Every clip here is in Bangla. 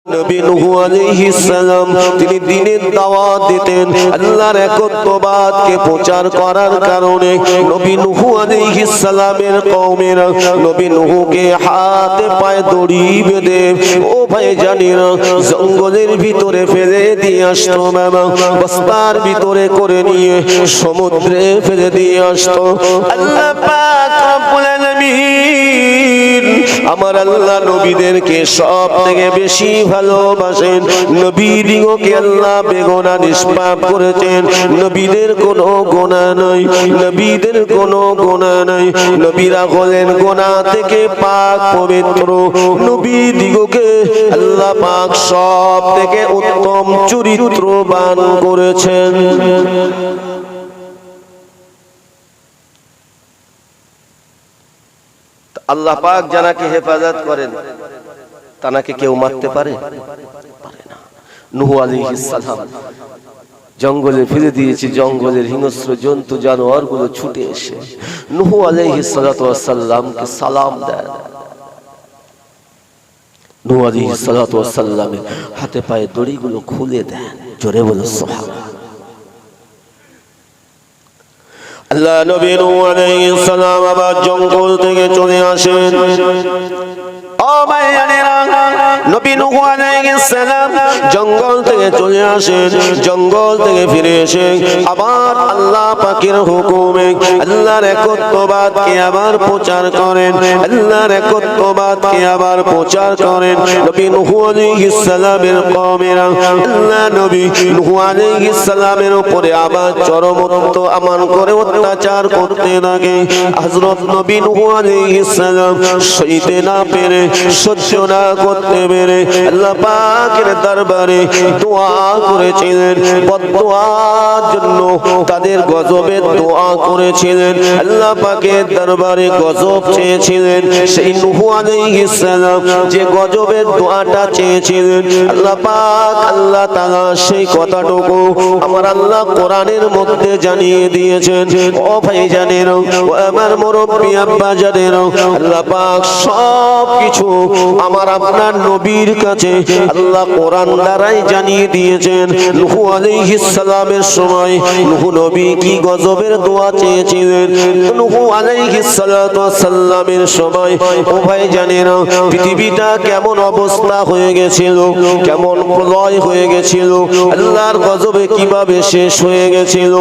নবী নূহ আলাইহিস সালাম তিনি দ্বীনের দাওয়াত দিতেন, আল্লাহর একত্ববাদকে প্রচার করার কারণে নবী নূহ আলাইহিস সালামের কওমেরা নবী নূহকে হাতে পায়ে দড়ি বেঁধে ও ভাই জানিনা জঙ্গলের ভিতরে ফেলে দিয়ে আসতো, বাবা বস্তার ভিতরে করে নিয়ে সমুদ্রে ফেলে দিয়ে আসতো। আল্লাহ পাক রব্বুল আলামিন আমার আল্লাহ নবীদেরকে সব থেকে বেশি ভালোবাসেন। নবীদিগকে আল্লাহ বেগুনাহ নিষ্পাপ করেছেন, নবীদের কোনো গুনাহ নাই, নবীদের কোনো গুনাহ নাই। নবীরা হলেন গুনাহ থেকে পাক পবিত্র, নবীদিগকে আল্লাহ পাক সব থেকে উত্তম চরিত্রবান করেছেন। আল্লাহ পাক যাকে হেফাজত করেন তাকে কেউ মারতে পারে না। নূহ আলাইহিস সালাম জঙ্গলে ফেলে দিয়েছে, জঙ্গলের হিংস্র জন্তু জানোয়ার গুলো ছুটে এসে নূহ আলাইহিস সালাতু ওয়াস সালামকে সালাম দেয়। নূহ আলাইহিস সালাতু ওয়াস সালামের হাতে পায়ে দড়িগুলো খুলে দেন। জোরে বলো সুবহানাল্লাহ। আল্লাহ নবী নূহ আলাইহিস সালাম আবার জঙ্গল থেকে চলে আসেন। ও ভাইয়েরা, নবী নূহ আলাইহিস সালাম জঙ্গল থেকে চলে আসেন, জঙ্গল থেকে ফিরে এসে আবার আল্লাহ পাকের হুকুমে আল্লাহর একত্ববাদকে আবার প্রচার করেন, আল্লাহর একত্ববাদকে আবার প্রচার করেন। নবী নূহ আলাইহিস সালামের কওমেরা আল্লাহ নবী নূহ আলাইহিস সালামের উপরে আবার চরমত্ব আমান করে অত্যাচার করতে থাকে। হযরত নবী নূহ আলাইহিস সালাম সইতে না পেরে, সহ্য না করতে পেরে আল্লাহ পাকের দরবারে দোয়া করেছিলেন, বদদোয়ার জন্য তাদের গজবের দোয়া করেছিলেন, আল্লাহ পাকের দরবারে গজব চেয়েছিলেন। সেই নূহ আলাইহিস সালাম যে গজবের দোয়াটা চেয়েছিলেন আল্লাহ পাক আল্লাহ তাআলা সেই কথাটুকু আমার আল্লাহ কোরআনের মধ্যে জানিয়ে দিয়েছেন। ও ভাই জানেন, ও আমার মুরব্বি আব্বা জানেন, আল্লাহ পাক সব কিছু আমার আপনার নবীর কাছে আল্লাহ কোরআন দ্বারাই জানিয়ে দিয়েছেন। নূহ আলাইহিস সালামের সময় নূহ নবী কি গজবের দোয়া চেয়েছিলেন, নূহ আলাইহিস সালাতু ওয়াস সালামের সময় ও ভাই জানেন পৃথিবীটা কেমন অবস্থা হয়ে গেছিল, কেমন প্রলয় হয়ে গেছিল, আল্লাহর গজবে কিভাবে শেষ হয়ে গেছিল।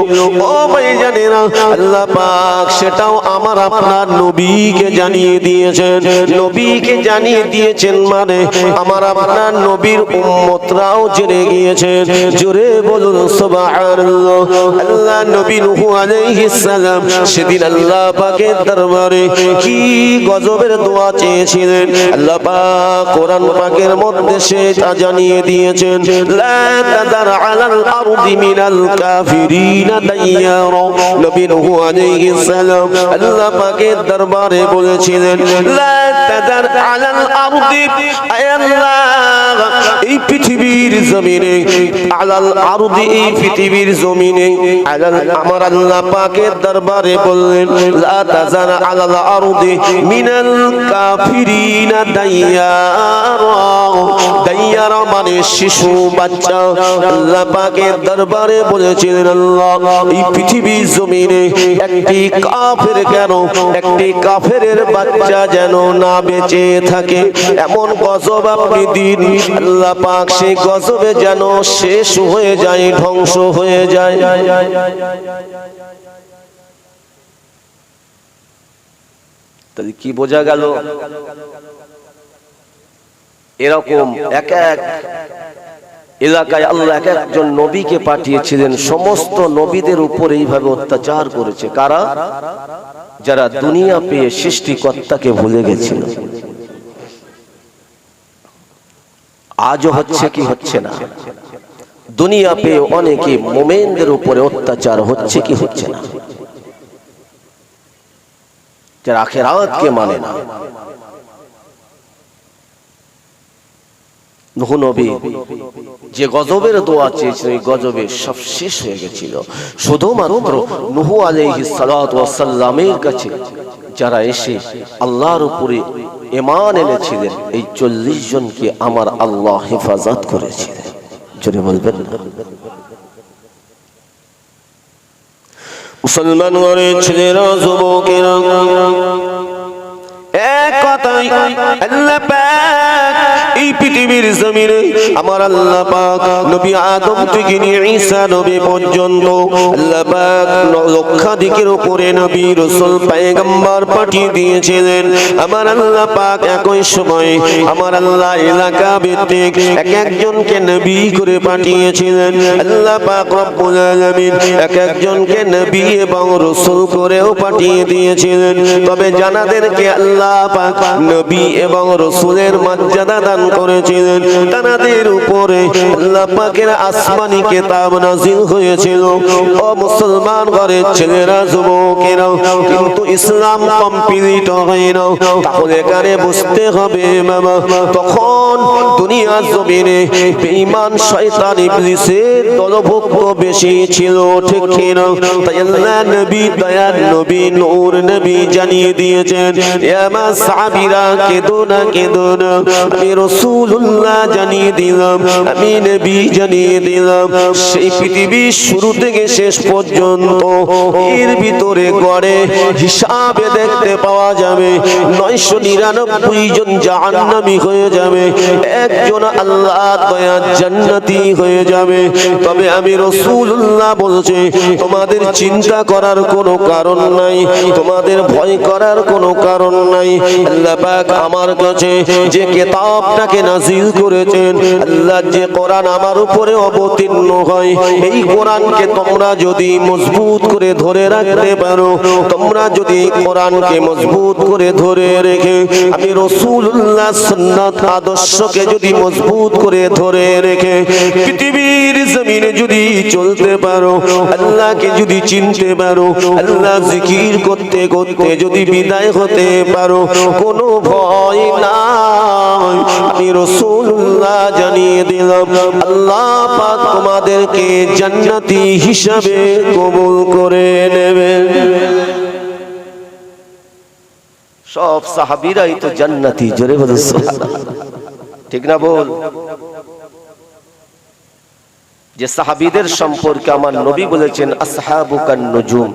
ও ভাই জানেন আল্লাহ পাক সেটাও আমার আপনার নবীকে জানিয়ে দিয়েছেন। নবীকে জানিয়ে দিয়েছেন মানে আমার আপনার নবীর উম্মতরাও জেনে গিয়েছেন। জোরে বলুন সুবহানাল্লাহ। আল্লাহ নবী নূহ আলাইহিস সালাম সেদিন আল্লাহ পাকের দরবারে কি গজবের দোয়া চেয়েছিলেন আল্লাহ পাক কোরআন পাকের মধ্যে সেটা জানিয়ে দিয়েছেন। লা তাদার আলাল আরদি মিনাল কাফিরিনা দাইয়ারা। নবী নূহ আলাইহিস সালাম আল্লাহ পাকের দরবারে বলেছিলেন লা তাদার আলাল আরদি, আয় আল্লাহ এই পৃথিবীর জমিনে, আলাল আরদি এই পৃথিবীর জমিনে, আলাল আমার আল্লাহ পাকের দরবারে বললেন লা তাজার আলাল আরদি মিনাল কাফিরিনা দাইয়ারা। দাইয়ারা মানে শিশু বাচ্চা। আল্লাহ পাকের দরবারে বলেছিলেন আল্লাহ এই পৃথিবীর জমিনে একটি কাফের কেন, একটি কাফেরের বাচ্চা যেন না বেঁচে থাকে, এমন গজব আপনি দিন আল্লাহ পাক সেই গজবে যেন শেষ হয়ে যায়, ধ্বংস হয়ে যায়। তাহলে কি বোঝা গেল? এরকম এক এক এলাকায় আল্লাহ এক একজন নবীকে পাঠিয়েছিলেন, সমস্ত নবীদের উপর এইভাবে অত্যাচার করেছে। কারা? যারা দুনিয়া পেয়ে সৃষ্টিকর্তাকে ভুলে গেছিল। আজও হচ্ছে কি হচ্ছে না? দুনিয়া পেয়ে অনেকে মুমিনদের উপরে অত্যাচার হচ্ছে কি হচ্ছে না? যারা আখিরাতকে মানে না। নূহ নবী যে গজবের দোয়া চেয়েছিল এই গজবে সব শেষ হয়ে গেছিল। শুধুমাত্র নূহ আলাইহিস সালাতু ওয়াস সালামের কাছে যারা এসে আল্লাহর উপরে ঈমান এনেছিলেন এই 40 জনকে আমার আল্লাহ হেফাজত করেছিলেন। জোরে বলবেন না? মুসলমান ঘরের ছেলেরা, যুবকেরা, এক কথাই আল্লাহ পাক এই পৃথিবীর জমিনে আমার আল্লাহ পাক নবী আদম থেকে নিয়ে ঈসা নবী পর্যন্ত আল্লাহ পাক লক্ষাধিকের উপরে নবী রাসূল পয়গম্বর পাঠিয়ে দিয়েছিলেন। আমার আল্লাহ পাক একই সময়ে আমার আল্লাহ এলাকা ভিত্তিক এক একজনকে নবী করে পাঠিয়েছিলেন। আল্লাহ পাক রব্বুল আলামিন এক একজনকে নবী এবং রাসূল করেও পাঠিয়ে দিয়েছিলেন। তবে জানাদেরকে আল্লাহ পাক নবী এবং রাসূলের মর্যাদা দান করেছিলেন। তাদের উপরে আল্লাহ পাকের আসমানি কিতাব নাযিল হয়েছিল। ও মুসলমান ঘরের ছেলেরা, যুবকেরা, কিন্তু ইসলাম কমপ্লিট হয় না। তাহলে কারে বুঝতে হবে বাবা, তখন দুনিয়ার জমিনে বেঈমান শয়তান ইবলিসের দলভুক্ত বেশি ছিল, ঠিক কি না? তাই আল্লাহ নবী দয়ার নবী নূর নবী জানিয়ে দিয়েছেন, আমার সাহাবীরা কেঁদো না, কেঁদো না, আমি রাসূলুল্লাহ জানিয়ে দিলাম, আমি নবী জানিয়ে দিলাম। সেই পৃথিবীর শুরু থেকে শেষ পর্যন্ত এর ভিতরে গড়ে হিসাবে দেখতে পাওয়া যাবে 999 জন জাহান্নামী হয়ে যাবে, একজন আল্লাহ দয়ার জান্নাতি হয়ে যাবে। তবে আমি রাসূলুল্লাহ বলছি, তোমাদের চিন্তা করার কোনো কারণ নাই, তোমাদের ভয় করার কোনো কারণ নাই। আল্লাহ পাক আমার কাছে যে কিতাবটাকে নাযিল করেছেন, আল্লাহ যে কোরআন আমার উপরে অবতীর্ণ হয়, এই কোরআনকে তোমরা যদি মজবুত করে ধরে রাখতে পারো, তোমরা যদি কোরআনকে মজবুত করে ধরে রেখে আমি রাসূলুল্লাহ সুন্নাত আদর্শকে যদি মজবুত করে ধরে রেখে পৃথিবীর জমিনে যদি চলতে পারো, আল্লাহকে যদি চিনতে পারো, আল্লাহ জিকির করতে করতে যদি বিদায় হতে পারো, কোনো ভয় নাই। আমি রাসূলুল্লাহ জানিয়ে দিলাম, আল্লাহ পাক তোমাদেরকে জান্নাতি হিসাবে কবুল করে নেবেন। সব সাহাবীরাই তো জান্নাতি, জোরে বলো সুবহানাল্লাহ, ঠিক না বল? যে সাহাবীদের সম্পর্কে আমার নবী বলেছেন আসহাবুকান নুজুম,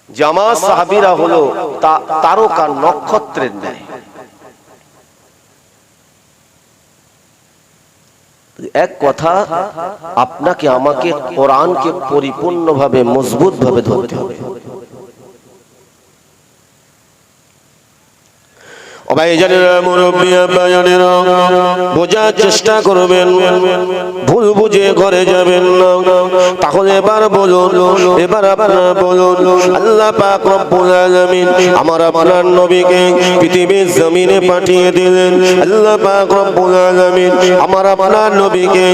যে আমার সাহাবীরা হলো তারকা নক্ষত্রের ন্যায়। এক কথা, আপনাকে আমাকে কোরআনকে পরিপূর্ণভাবে মজবুতভাবে ধরতে হবে। বোঝার চেষ্টা করবেন, ভুল বুঝে ঘরে যাবেন না। তাহলে এবার বলুন, এবার আপনারা বলুন, আল্লাহ পাক রব্বুল আলামিন আমার আপনার নবীকে পৃথিবীর জমিনে পাঠিয়ে দিলেন। আল্লাহ পাক রব্বুল আলামিন আমার আপনার নবীকে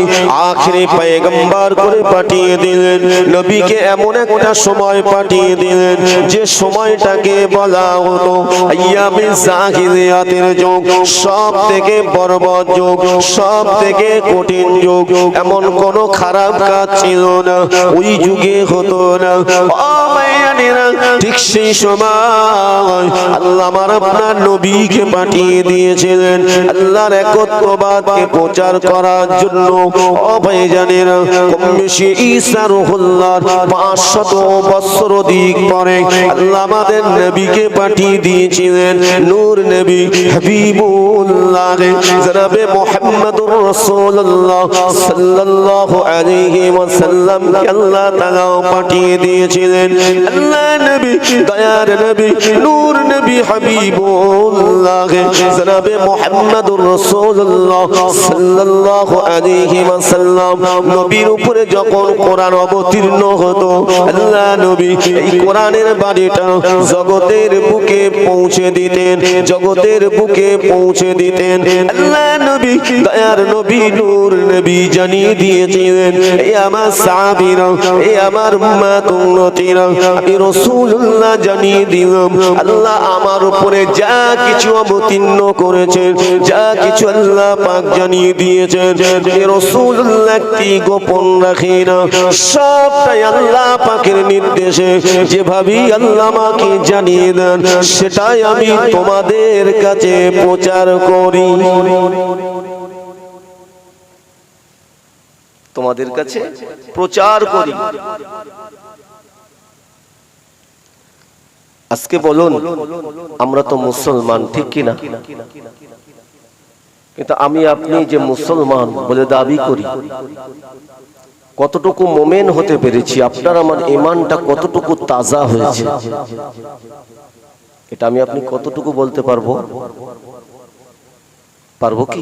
আখিরি পয়গম্বর করে পাঠিয়ে দিলেন। নবীকে এমন একটা সময় পাঠিয়ে দিলেন যে সময়টাকে বলা হতো আইয়ামে জাহিলিয়াতের যুগ, সব থেকে বর্বর যুগ, সব থেকে কঠিন যুগ। এমন কোন খারাপ কাজ ছিল না, ওই যুগে হতো না। ঠিক সেই সময় আল্লাহ আমার আপনার নবীকে পাঠিয়ে দিয়েছিলেন আল্লাহর একত্ববাদকে প্রচার করার জন্য। ও ভাইজানেরা, কম বেশি ঈসা রুহুল্লাহর 500 বছর অধিক পরে আল্লাহ আমাদের নবীকে পাঠিয়ে দিয়েছিলেন নূর নবী হাবিবুল্লাহ জনাবে মুহাম্মদুর রাসূলুল্লাহ সাল্লাল্লাহু আলাইহি ওয়াসাল্লাম আল্লাহ তাআলা পাঠিয়ে দিয়েছিলেন। আল্লাহ নবী দয়ার নবী নূর নবী হাবিবুল্লাহ জনাবে মুহাম্মদুর রাসূলুল্লাহ সাল্লাল্লাহু আলাইহি ওয়াসাল্লাম নবীর উপরে যখন কোরআন অবতীর্ণ হতো, আল্লাহ নবী এই কোরআনের বাণীটা জগতের বুকে পৌঁছে দিতেন, জগতের জগতের বুকে পৌঁছে দিতেন। আল্লাহ নবী দয়ার নবী নূর নবী জানিয়ে দিয়েছিলেন, এই আমার সাহাবীরা, এই আমার উম্মত উম্মতিরা, আমি রাসূলুল্লাহ জানিয়ে দিলাম আল্লাহ আমার উপরে যা কিছু অবতীর্ণ করেছেন, যা কিছু আল্লাহ পাক জানিয়ে দিয়েছেন, আমি রাসূলুল্লাহ একটি গোপন রাখি না, সবটাই আল্লাহ পাকের নির্দেশে যেভাবে আল্লাহ আমাকে জানিয়ে দেন সেটাই আমি তোমাদের কাছে প্রচার করি। তোমাদের কাছে প্রচার করি। আজকে বলুন, আমরা তো মুসলমান, ঠিক কিনা? কিন্তু আমি আপনি যে মুসলমান বলে দাবি করি, কতটুকু মোমেন হতে পেরেছি, আপনার আমার ঈমানটা কতটুকু তাজা হয়েছে, এটা আমি আপনি কতটুকু বলতে পারবো? পারবো কি?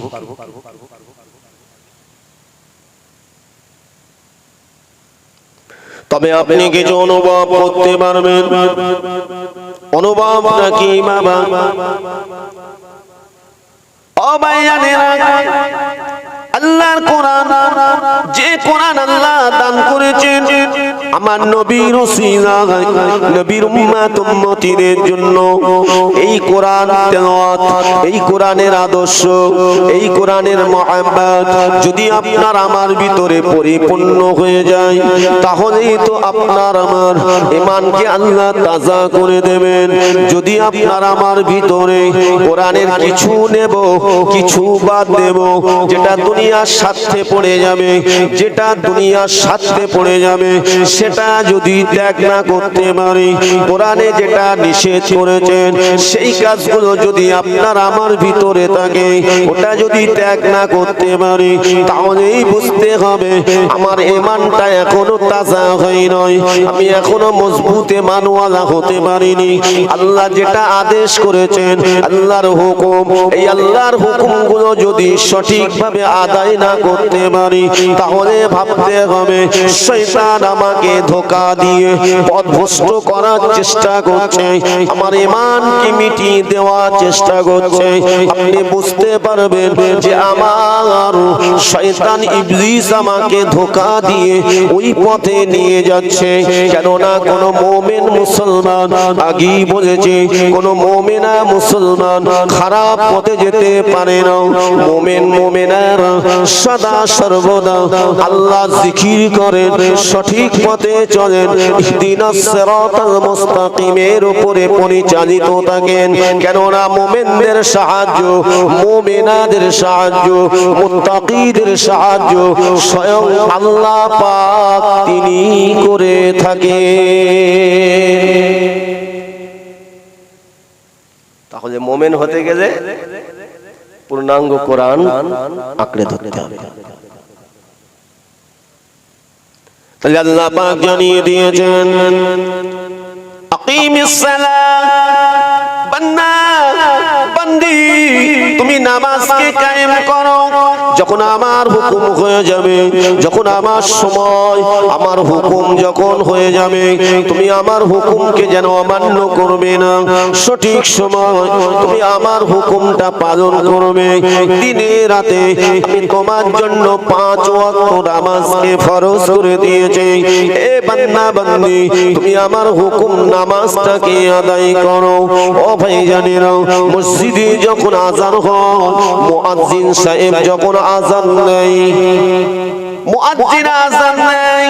তবে আপনি কিছু অনুভব করতে পারবেন। অনুভব নাকি বাবা? ও ভাইয়ানেরা, আল্লাহর কোরআন, যে কোরআন আল্লাহ দান করেছেন আমার নবীর ওসিলা নবীর উম্মত উম্মতিদের জন্য, এই কোরআন তেলাওয়াত, এই কোরআনের আদর্শ, এই কোরআনের মুহাব্বত যদি আপনার আমার ভিতরে পরিপূর্ণ হয়ে যায়, তাহলেই তো আপনার আমার ঈমানকে আল্লাহ তাজা করে দেবেন। যদি আপনার আমার ভিতরে কোরআনের কিছু নেব, কিছু বাদ দেব, যেটা দুনিয়ার স্বার্থে পড়ে যাবে, যেটা দুনিয়ার স্বার্থে পড়ে যাবে, সেটা যদি ত্যাগ না করতে পারি, কোরআনে যেটা নিষেধ করেছেন সেই কাজগুলো যদি আপনার আমার ভিতরে থাকে, ওটা যদি ত্যাগ না করতে পারি, তাহলেই বুঝতে হবে আমার ঈমানটা এখনো তাজা হয় নয়, আমি এখনো মজবুত ঈমানওয়ালা হতে পারিনি। আল্লাহ যেটা আদেশ করেছেন, আল্লাহর হুকুম, এই আল্লাহর হুকুমগুলো যদি সঠিকভাবে আদায় না করতে পারি, তাহলে ভাবতে হবে শয়তান আমাকে ধোঁকা দিয়ে পথভ্রষ্ট করার চেষ্টা করছে, আমার ঈমানকে মিটিয়ে দেওয়ার চেষ্টা করছে। আপনি বুঝতে পারবেন যে আমার শয়তান ইবলিস আমাকে ধোঁকা দিয়ে ওই পথে নিয়ে যাচ্ছে। কেননা কোন মুমিন মুসলমান, আগেই বলেছে, কোন মুমিনা মুসলমান খারাপ পথে যেতে পারে না। মুমিন মুমিনারা সদা সর্বদা আল্লাহ জিকির করেন, সঠিক পথে চলেন, ইহদিনাস সিরাতাল মুস্তাকিমের উপরে পরিচালিত থাকেন। কেননা মুমিনদের সাহায্য, মুমিনাদের সাহায্য, মুত্তাকিদের সাহায্য স্বয়ং আল্লাহ পাক তিনি করে থাকেন। তাহলে মুমিন হতে গেলে পূর্ণাঙ্গ কোরআন আঁকড়ে ধরতে হবে। তাহলে আল্লাহ পাক জানিয়ে দিয়েছেন, আকিমিস সালাত, বান্দা বান্দি তুমি নামাজকে কায়েম করো। যখন আমার হুকুম হয়ে যাবে, যখন আমার সময়, আমার হুকুম যখন হয়ে যাবে, তুমি আমার হুকুমকে যেন অমান্য করবে না। সঠিক সময় তুমি আমার হুকুমটা পালন করবে। দিনে রাতে আমি তোমার জন্য 5 ওয়াক্ত নামাজকে ফরজ করে দিয়েছি। এ বান্দা বান্দি তুমি আমার হুকুম নামাজটাকে আদায় করো। ও ভাইজানেরা, মসজিদে যখন আযান হয়, মুয়াজ্জিন সাহেব যখন আযান দেয়, মুয়াজ্জিন আযান দেয়,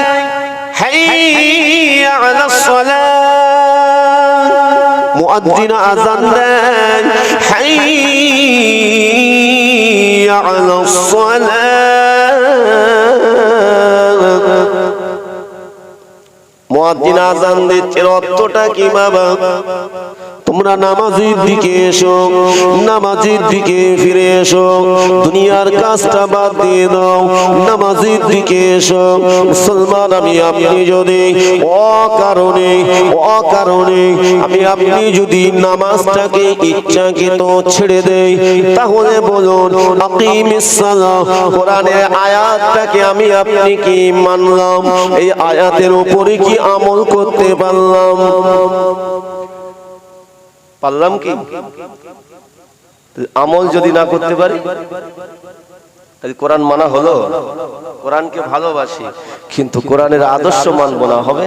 হাইয়া আলাস সালাত, মুয়াজ্জিন আযান দেয়, হাইয়া আলাস সালাত। মুয়াজ্জিন আযান দিচ্ছে, অর্থটা কি বাবা? তোমরা নামাজের দিকে এসো, নামাজের দিকে ফিরে এসো, দুনিয়ার কাজটা বাদ দিয়ে দাও, নামাজের দিকে এসো। মুসলমান আমি আপনি যদি অকারণে আমি আপনি যদি নামাজটাকে ইচ্ছাকৃত ছেড়ে দেই, তাহলে বলুন আকিমিস সালাহ, কোরআনের আয়াতটাকে আমি আপনি কি মানলাম? এই আয়াতের উপরে কি আমল করতে পারলাম? পারলাম কি? আমল যদি না করতে পারি কোরআন মানা হলো? কোরআনকে ভালোবাসি কিন্তু কোরআনের আদর্শ মানব না, হবে?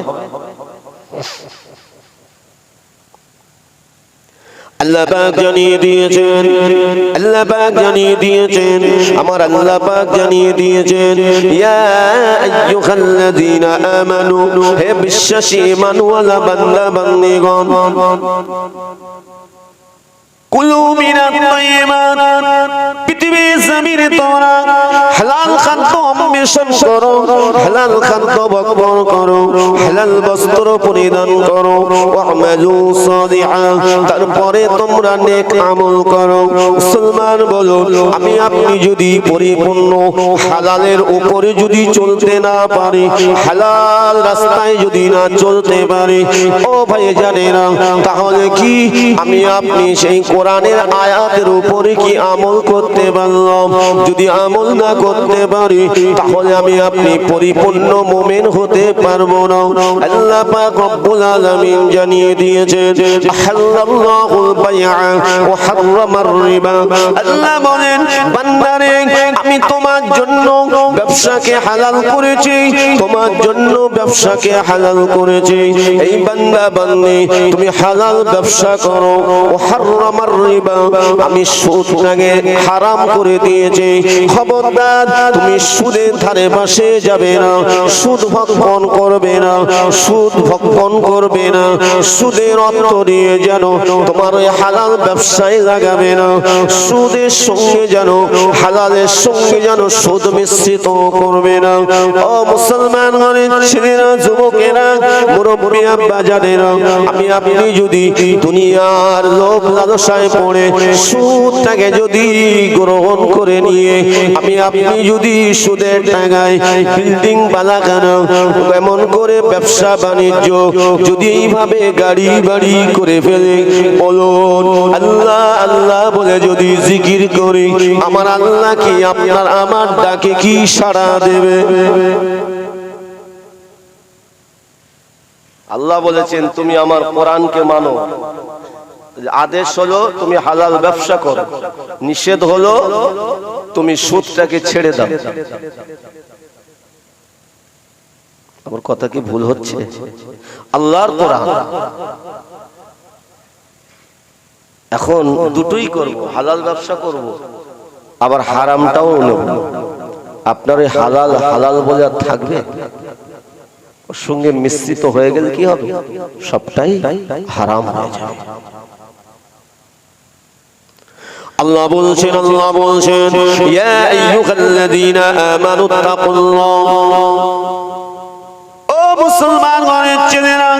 আল্লাহ পাক জানিয়ে দিয়েছেন, আল্লাহ পাক জানিয়ে দিয়েছেন, আমার আল্লাহ পাক জানিয়ে দিয়েছেন, ইয়া আইয়ুহাল্লাযীনা আমানু, হে বিশ্বাসী ঈমানওয়ালা বান্দা বান্দীগণ, কুলু মিনাত তাইয়্যিবাত, পৃথিবীর জমিনে তোমরা হালাল খাদ্য অন্বেষণ করো, হালাল খাদ্য ভক্ষণ করো, হালাল বস্ত্র পরিধান করো, ওয়া'মালু সালিহান, তারপরে তোমরা নেক আমল করো। মুসলমান বলো, আমি আপনি যদি পরিপূর্ণ হালালের উপরে যদি চলতে না পারি, হালাল রাস্তায় যদি না চলতে পারি, ও ভাই জানেরা, তাহলে কি আমি আপনি সেই কোরআনের আয়াতের উপরে কি আমল করতে পারলাম? যদি আমল না করতে পারি তাহলে আমি আপনি পরিপূর্ণ মুমিন হতে পারবো না। আল্লাহ পাক রব্বুল আলামিন জানিয়ে দিয়েছেন, আহাল্লাল্লাহুল বাইআ ওয়া হারামার রিবা। আল্লাহ বলেন, বান্দারে আমি তোমার জন্য ব্যবসাকে হালাল করেছি, তোমার জন্য ব্যবসাকে হালাল করেছি। এই বান্দা বান্দি তুমি হালাল ব্যবসা করো। ওয়া হারামার রিবা, আমি সুদটাকে হারাম করে দিয়েছি। খবরদার তুমি সুদের ধারে পাশে যাবে না, সুদ ভক্ষণ করবে না, সুদ ভক্ষণ করবে না, সুদের অর্থ নিয়ে যেন তোমার ওই হালাল ব্যবসায় লাগাবে না, সুদের সঙ্গে যেন হালালের সঙ্গে যেন সুদ মিশ্রিত করবে না। ও মুসলমান ছেলেরা, যুবকেরা, মুরব্বী বাজারেরা, আমি আপনি যদি দুনিয়ার লোভ লালসায় পড়ে সুদটাকে যদি গ্রহণ করে নিয়ে আমি আপনি যদি সুদের টাকায় বিল্ডিং বানানো, এমন করে ব্যবসা বাণিজ্য যদি এইভাবে গাড়ি বাড়ি করে ফেলে, বলুন আল্লাহ আল্লাহ বলে যদি জিকির করি, আমার আল্লাহ কি আপনার আমার ডাকে কি সাড়া দেবে? আল্লাহ বলেছেন, তুমি আমার কোরআনকে মানো। আদেশ হলো তুমি হালাল ব্যবসা করো, নিষেধ হলো তুমি সুদটাকে ছেড়ে দাও। আমার কথা কি ভুল হচ্ছে? আল্লাহর কোরআন, এখন দুটোই করব, হালাল ব্যবসা করব, আবার হারামটাও নেব। আপনার ওই হালাল হালাল বলে আর থাকবে? ওর সঙ্গে মিশ্রিত হয়ে গেলে কি হবে? সবটাই হারাম হয়ে যাবে। আল্লাহ বলছেন, আল্লাহ বলছেন, ইয়া আইয়ুহাল্লাযীনা আমানু তাকুল্লাহ, ও মুসলমান ঘরের ছেলেরা,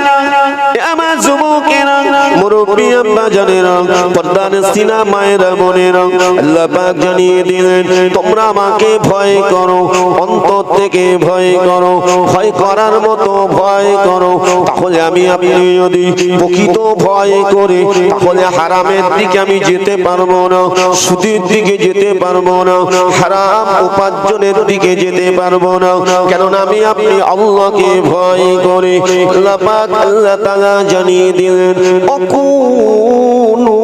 আমার যুবকেরা, মুরব্বী আব্বা জানেরা, পর্দানশীনা মায়েরা বোনেরা, আল্লাহ পাক জানিয়ে দিলেন, তোমরা আমাকে ভয় করো, অন্তর থেকে ভয় করো, ভয় করার মতো ভয় করো। তাহলে আমি আপনি যদি প্রকৃত ভয় করে, তাহলে হারামের দিকে আমি যেতে পারবো না, সুদের দিকে যেতে পারবো না, হারাম উপার্জনের দিকে যেতে পারবো না। কেননা আমি আপনি আল্লাহকে ভয় করে। আল্লাহ পাক আল্লাহ তাআলা জানিয়ে দিলেন, অকুনু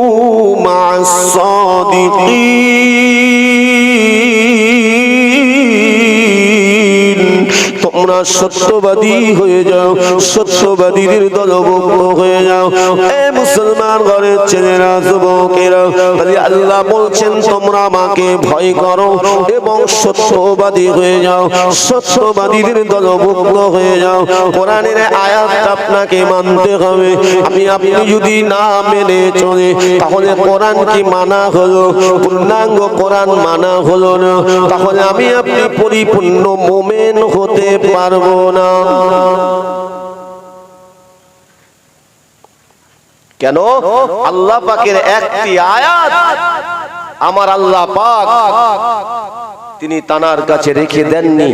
মা'আস সাদিকিন, তোমরা সত্যবাদী হয়ে যাও, সত্যবাদীদের দলভুক্ত হয়ে যাও। এ মুসলমান ঘরের ছেলেরা, যুবকেরা, আল্লাহ বলছেন তোমরা আমাকে ভয় করো এবং সত্যবাদী হয়ে যাও, সত্যবাদীদের দলভুক্ত হয়ে যাও। কোরআনের আয়াত আপনাকে মানতে হবে। আমি আপনি যদি না মেনে চলে, তাহলে কোরআন কি মানা হলো? পূর্ণাঙ্গ কোরআন মানা হলো না, তাহলে আমি আপনি পরিপূর্ণ মুমিন হতে পারবো না। কেন? আল্লাহ পাকের একটি আয়াত আমার আল্লাহ পাক তিনি তানার কাছে রেখে দেননি,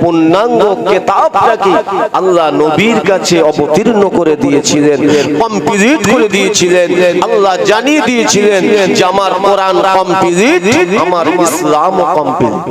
পূর্ণাঙ্গ কিতাবটাকে আল্লাহ নবীর কাছে অবতীর্ণ করে দিয়েছিলেন, কমপ্লিট করে দিয়েছিলেন। আল্লাহ জানিয়ে দিয়েছিলেন যে আমার কোরআন কমপ্লিট, আমার ইসলাম কমপ্লিট।